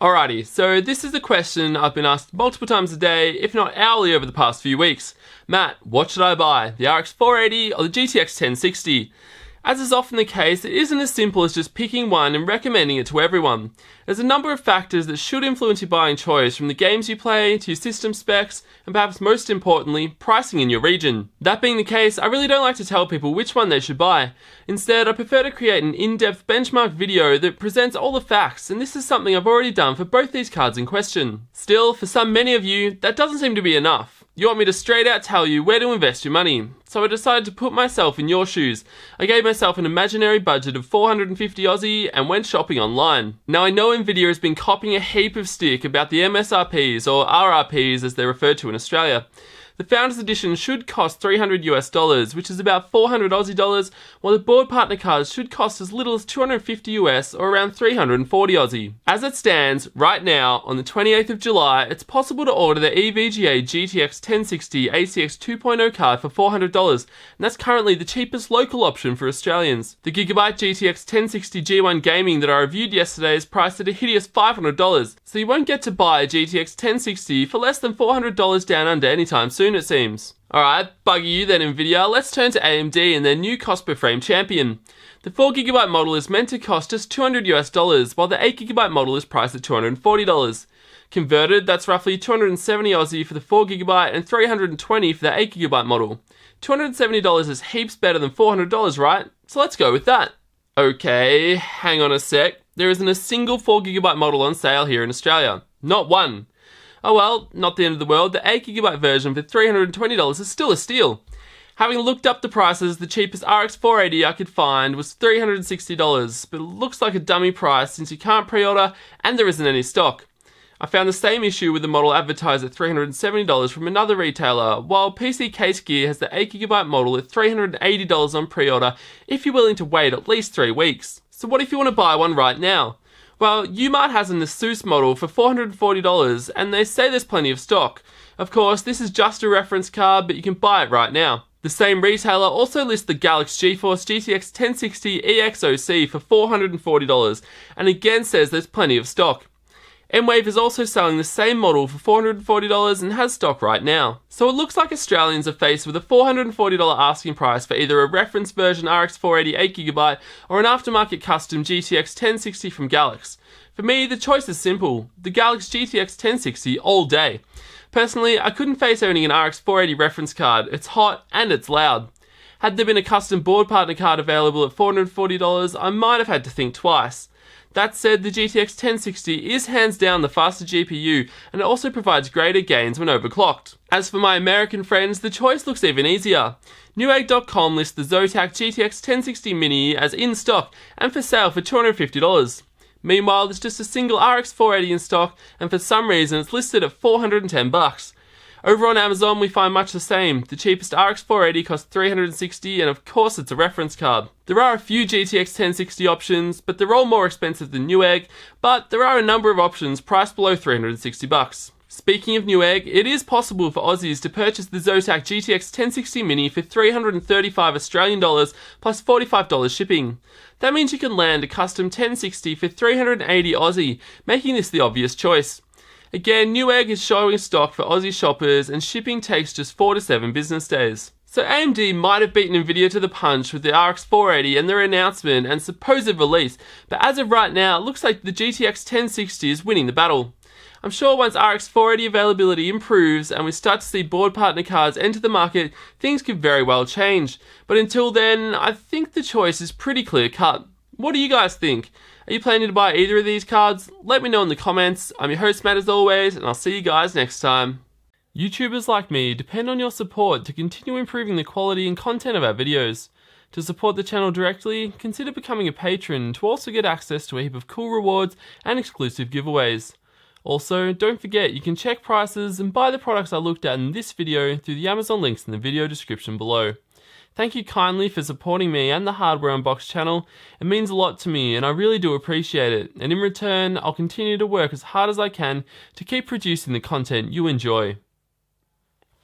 Alrighty, so this is the question I've been asked multiple times a day, if not hourly over the past few weeks. Matt, what should I buy? The RX 480 or the GTX 1060? As is often the case, it isn't as simple as just picking one and recommending it to everyone. There's a number of factors that should influence your buying choice, from the games you play, to your system specs, and perhaps most importantly, pricing in your region. That being the case, I really don't like to tell people which one they should buy. Instead, I prefer to create an in-depth benchmark video that presents all the facts, and this is something I've already done for both these cards in question. Still, for many of you, that doesn't seem to be enough. You want me to straight out tell you where to invest your money. So I decided to put myself in your shoes. I gave myself an imaginary budget of 450 Aussie and went shopping online. Now I know Nvidia has been copping a heap of stick about the MSRPs, or RRPs as they're referred to in Australia. The Founders Edition should cost $300 US, which is about 400 Aussie dollars, while the board partner cards should cost as little as 250 US or around 340 Aussie. As it stands, right now, on the 28th of July, it's possible to order the EVGA GTX 1060 ACX 2.0 card for $400, and that's currently the cheapest local option for Australians. The Gigabyte GTX 1060 G1 Gaming that I reviewed yesterday is priced at a hideous $500, so you won't get to buy a GTX 1060 for less than $400 down under anytime soon, it seems. Alright, buggy you then Nvidia, let's turn to AMD and their new cost per frame champion. The 4GB model is meant to cost just $200 US, while the 8GB model is priced at $240. Converted, that's roughly 270 Aussie for the 4GB and 320 for the 8GB model. $270 is heaps better than $400, right? So let's go with that. Okay, hang on a sec. There isn't a single 4GB model on sale here in Australia. Not one. Oh well, not the end of the world. The 8GB version for $320 is still a steal. Having looked up the prices, the cheapest RX 480 I could find was $360, but it looks like a dummy price since you can't pre-order and there isn't any stock. I found the same issue with the model advertised at $370 from another retailer, while PC Case Gear has the 8GB model at $380 on pre-order if you're willing to wait at least 3 weeks. So what if you want to buy one right now? Well, Umart has an ASUS model for $440 and they say there's plenty of stock. Of course, this is just a reference card, but you can buy it right now. The same retailer also lists the Galaxy GeForce GTX 1060 EXOC for $440 and again says there's plenty of stock. NewEgg is also selling the same model for $440 and has stock right now. So it looks like Australians are faced with a $440 asking price for either a reference version RX 480 8GB or an aftermarket custom GTX 1060 from Galaxy. For me, the choice is simple, the Galaxy GTX 1060 all day. Personally, I couldn't face owning an RX 480 reference card, it's hot and it's loud. Had there been a custom board partner card available at $440, I might have had to think twice. That said, the GTX 1060 is hands down the faster GPU and it also provides greater gains when overclocked. As for my American friends, the choice looks even easier. NewEgg.com lists the Zotac GTX 1060 Mini as in stock and for sale for $250. Meanwhile, there's just a single RX 480 in stock and for some reason it's listed at $410. Over on Amazon we find much the same. The cheapest RX 480 costs $360 and of course it's a reference card. There are a few GTX 1060 options, but they're all more expensive than Newegg, but there are a number of options priced below $360. Speaking of Newegg, it is possible for Aussies to purchase the Zotac GTX 1060 Mini for $335 Australian dollars plus $45 shipping. That means you can land a custom 1060 for $380 Aussie, making this the obvious choice. Again, Newegg is showing stock for Aussie shoppers and shipping takes just 4 to 7 business days. So AMD might have beaten Nvidia to the punch with the RX 480 and their announcement and supposed release, but as of right now, it looks like the GTX 1060 is winning the battle. I'm sure once RX 480 availability improves and we start to see board partner cards enter the market, things could very well change. But until then, I think the choice is pretty clear cut. What do you guys think? Are you planning to buy either of these cards? Let me know in the comments. I'm your host Matt as always, and I'll see you guys next time. YouTubers like me depend on your support to continue improving the quality and content of our videos. To support the channel directly, consider becoming a patron to also get access to a heap of cool rewards and exclusive giveaways. Also, don't forget you can check prices and buy the products I looked at in this video through the Amazon links in the video description below. Thank you kindly for supporting me and the Hardware Unboxed channel. It means a lot to me and I really do appreciate it. And in return, I'll continue to work as hard as I can to keep producing the content you enjoy.